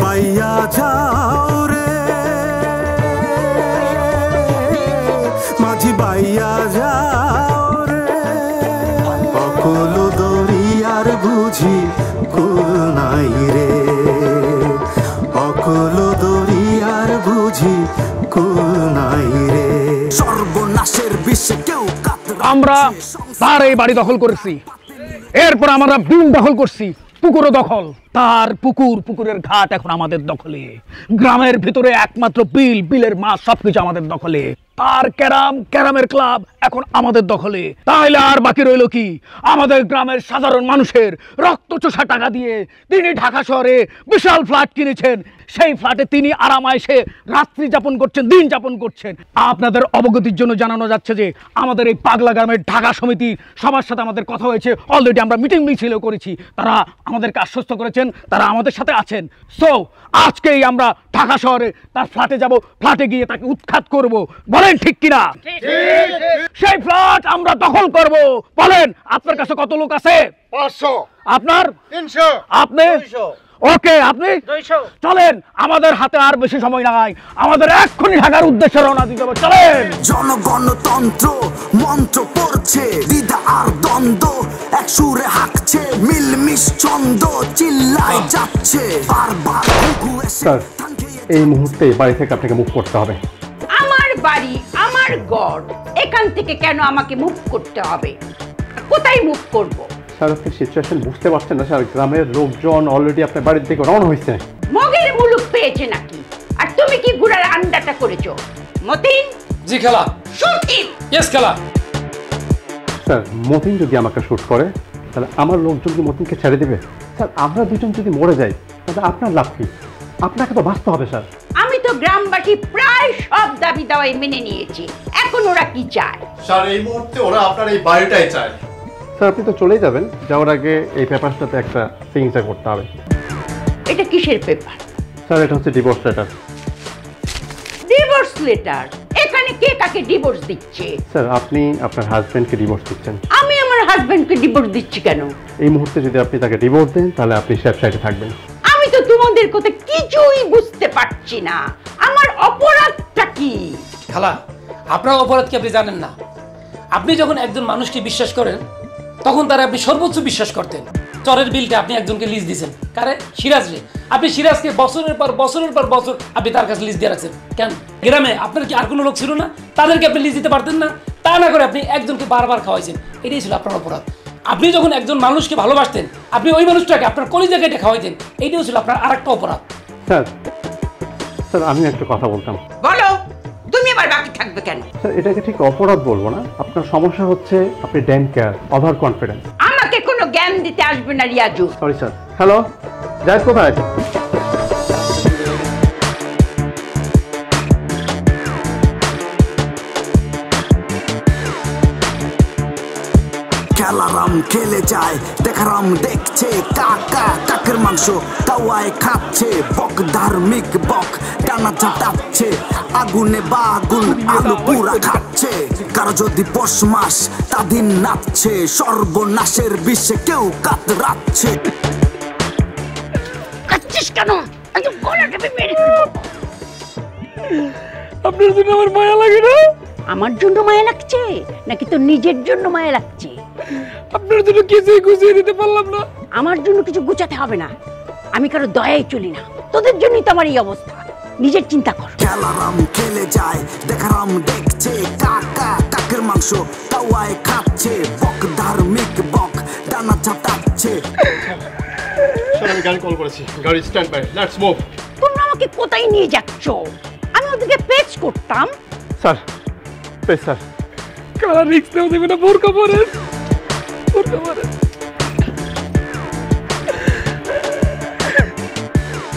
পাইয়া যাও রে মাঝি পাইয়া যাও রে অকুল দরিয়ার বুঝি কুল নাই রে অকুল দরিয়ার বুঝি কুল নাই রে সর্বনাশের বিশ্বে কেউ আমরা তার এই বাড়ি দখল করেছি এরপর আমরা বিল দখল করছি পুকুরও দখল তার পুকুরের ঘাট এখন আমাদের দখলে গ্রামের ভিতরে একমাত্র বিলের মাছ সবকিছু আমাদের দখলে তার ক্যারামের ক্লাব এখন আমাদের দখলে তাহলে আর বাকি রইল কি আমাদের গ্রামের সাধারণ মানুষের রক্তচোষা টাকা দিয়ে তিনি ঢাকা শহরে বিশাল ফ্ল্যাট কিনেছেন সেই ফ্ল্যাটে তিনি আরামায়েশে রাত্রি যাপন করছেন দিন যাপন করছেন আপনাদের অবগতির জন্য জানানো যাচ্ছে যে আমাদের এই পাগলা গ্রামের ঢাকা সমিতির সবার সাথে আমাদের কথা হয়েছে অলরেডি আমরা মিটিং মিছিলও করেছি তারা আমাদেরকে আশ্বস্ত করেছেন তারা আমাদের সাথে আছেন সো আজকেই আমরা ঢাকা শহরে তার ফ্ল্যাটে যাব ফ্ল্যাটে গিয়ে তাকে উৎখাত করব বলেন ঠিক কিনা সেই ফ্ল্যাট আমরা দখল করব বলেন আপনার কাছে কত লোক আছে 500 আপনার 300 আপনি 200 ওকে আপনি 200 চলেন আমাদের হাতে আর বেশি সময় নাই আমাদের এক্ষুনি ঢাকার উদ্দেশ্যে রওনা দিতে হবে চলেন জনগণতন্ত্র মন্ত্র পড়ছে দ্বিধা আর দ্বন্দ্ব এক সুরে হাঁকছে মিলমিশ ছন্দ চিল্লায় যাচ্ছে বারবার স্যার এই মুহূর্তে বাড়ি থেকে আপনাকে মুভ করতে হবে আমার বাড়ি আমার গড় এখান থেকে কেন আমাকে মুভ করতে হবে কোথায় মুভ করব স্যার আপনি সিচুয়েশন বুঝতে পারছেন না স্যার গ্রামের লোকজন অলরেডি আপনার বাড়ির দিকে রওনা হয়েছে মগের মুলুক পেয়েছে নাকি আর তুমি কি গুড়ার আন্ডাটা করেছো মতিন জি খালা শুটিং ইয়েস খালা স্যার মতিন যদি আমাকে শুট করে তাহলে আমার লোকজন কি মতিনকে ছেড়ে দেবে স্যার আমরা দুজন যদি মরে যাই তাহলে আপনার লাভ কি আপনাকে তো বাঁচতে হবে স্যার আমি তো গ্রামবাসী প্রায় সব দাবি দাওয়াই মেনে নিয়েছি এখন ওরা কি চায় স্যার এই মুহূর্তে ওরা আপনার এই বাড়িটাই চায় স্যার আপনি তো চলেই যাবেন যাওয়ার আগে এই পেপারটাতে একটা সিগনেচার করতে হবে এটা কিসের পেপার স্যার এটা হচ্ছে ডিভোর্স লেটার ডিভোর্স লেটার এখানে কে কাকে ডিভোর্স দিচ্ছে স্যার আপনি আপনার হাজবেন্ডকে ডিভোর্স দিচ্ছেন আমি আমার হাজবেন্ডকে ডিভোর্স দিচ্ছি কেন এই মুহূর্তে যদি আপনি তাকে ডিভোর্স দেন তাহলে আপনি সেফ সাইডে থাকবেন আমি তো তোমাদের কথা কিছুই বুঝতে পারছি না আমার অপরাধটা কি খালা আপনার অপরাধ কি আপনি জানেন না আপনি যখন একজন মানুষকে বিশ্বাস করেন তখন তারা আপনি সর্বোচ্চ বিশ্বাস করতেন চরের বিলটা আপনি একজনকে লিজ দিয়েছেন কারে সিরাজ রে আপনি সিরাজকে বছরের পর বছর আপনি তার কাছে লিজ দিয়ে রাখছেন কেন গ্রামে আপনার কি আর কোনো লোক ছিল না তাদেরকে আপনি লিজ দিতে পারতেন না তা না করে আপনি একজনকে বারবার খাওয়াইছেন এটাই ছিল আপনার অপরাধ আপনি যখন একজন মানুষকে ভালোবাসতেন আপনি ওই মানুষটাকে আপনার কলিজা কেটে খাওয়াইতেন এইটাও ছিল আপনার আরেকটা অপরাধ স্যার স্যার আমি একটা কথা বলতাম বলো তুমি আবার বাকি থাকবে কেন স্যার এটাকে ঠিক অপরাধ বলবো না আপনার সমস্যা হচ্ছে আপনি ড্যাম কেয়ার ওভার কনফিডেন্স আমাকে কোনো জ্ঞান দিতে আসবে না রিয়াজু সরি স্যার হ্যালো জায়েদ কোথায় আছে খেলারাম খেলে যায় দেখারাম দেখছে কাকা কাকের মাংস কাওয়ায় খাচ্ছে বক ধার্মিক বক টানা ঝাটাচ্ছে আগুনে বাগুন আলু পুরা খাচ্ছে কারো যদি পৌষ মাস তা দিন নাচছে সর্বনাশের বিশ্বে কেউ কাতরাচ্ছে কাচ্ছিস কেন গলাটাকে মেরে আপনার জন্য আমার মায়া লাগে না আমার জন্য মায়া লাগছে নাকি তো নিজের জন্য মায়া লাগছে আপনার জন্য কিছুই গুছিয়ে দিতে পারলাম না আমার জন্য কিছু গুছাতে হবে না আমি কারো দয়ায় চলি না তোদের জন্যই তো আমার এই অবস্থা নিজের চিন্তা কর খেলারাম খেলে যায় দেখারাম দেখছে কাকা কাকের মাংস কাওয়ায় খাচ্ছে বক ধার্মিক বক টানা ঝাটাচ্ছে আমি গাড়ি কল করেছি গাড়ি স্ট্যান্ড বাই লেটস মুভ তোমরা আমাকে কোথায় নিয়ে যাচ্ছ আমি ওদিকে পেচ করতাম স্যার প্লিজ স্যার কারা রিক্স নেও দেবে না বোরকা পরেন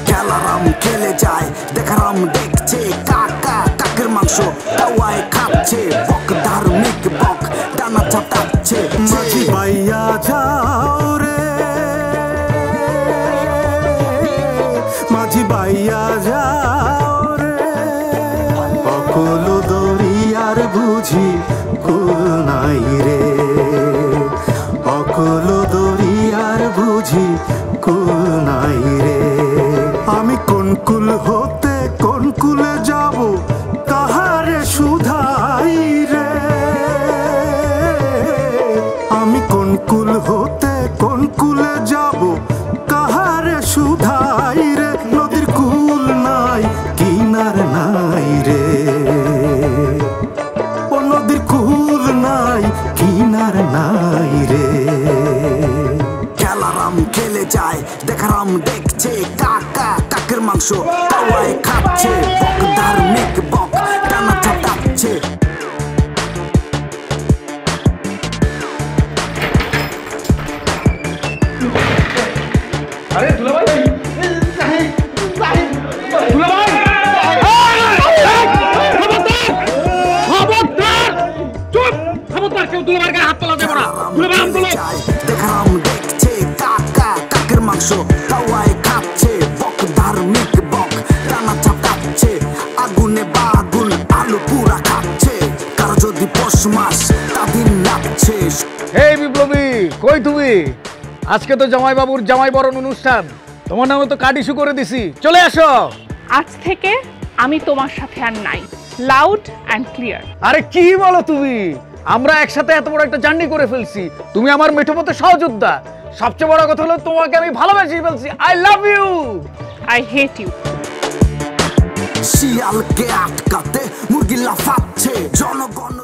খেলারাম খেলে যায় দেখারাম দেখছে কাকা কাকের মাংস কাওয়ায় খাচ্ছে বক ধার্মিক বক টানা ঝাটাচ্ছে মাঝি পাইয়া যাও রে মাঝি পাইয়া যাও রে অকুল দরিয়ার বুঝি কুল নাই রে অকুল দরিয়ার বুঝি কুল নাই রে আমি কোন কুল হতে কোন কুলে যাব কাহারে সুধাই রে আমি কোন কুল হতে কোন কুলে যাব কাহারে সুধাই রে নদীর কুল নাই কিনার নাই রে ও নদীর কুল নাই কিনার নাই রে খেলারাম খেলে যায় দেখারাম দেখছে কাকা কাকের মাংস তাওয়ায় খাচ্ছে বক ধার্মিক বক টানা চাটাচ্ছে আরে দুলাভাই দুলাভাই খবরদার চুপ খবরদার কেউ দুলাভাইয়ের গায়ে হাত তোলা দেব না দুলাভাই আম তোলো দেখারাম দেখছে কাকা কাকের মাংস তাওয়ায় খাচ্ছে বক ধার্মিক বক টানা চাটাচ্ছে আগুনে বাগুন আলু পুরা খাচ্ছে কারো যদি পৌষ মাস তাদের নাচছে এই বিপ্লবী কই তুমি আজকে তো জামাই বাবুর জামাই বরণ অনুষ্ঠান তোমার নামে তো কার্ড ইস্যু করে দিছি চলে আসো আজ থেকে আমি তোমার সাথে আর নাই লাউড অ্যান্ড ক্লিয়ার আরে কি বলো তুমি আমরা একসাথে এত বড় একটা জার্নি করে ফেলছি তুমি আমার মেঠোপথে সহযোদ্ধা সবচেয়ে বড় কথা হলো তোমাকে আমি ভালোবেসে ফেলছি I love you I hate you শিয়ালকে আটকাতে মুরগি লাফাচ্ছে জনগণ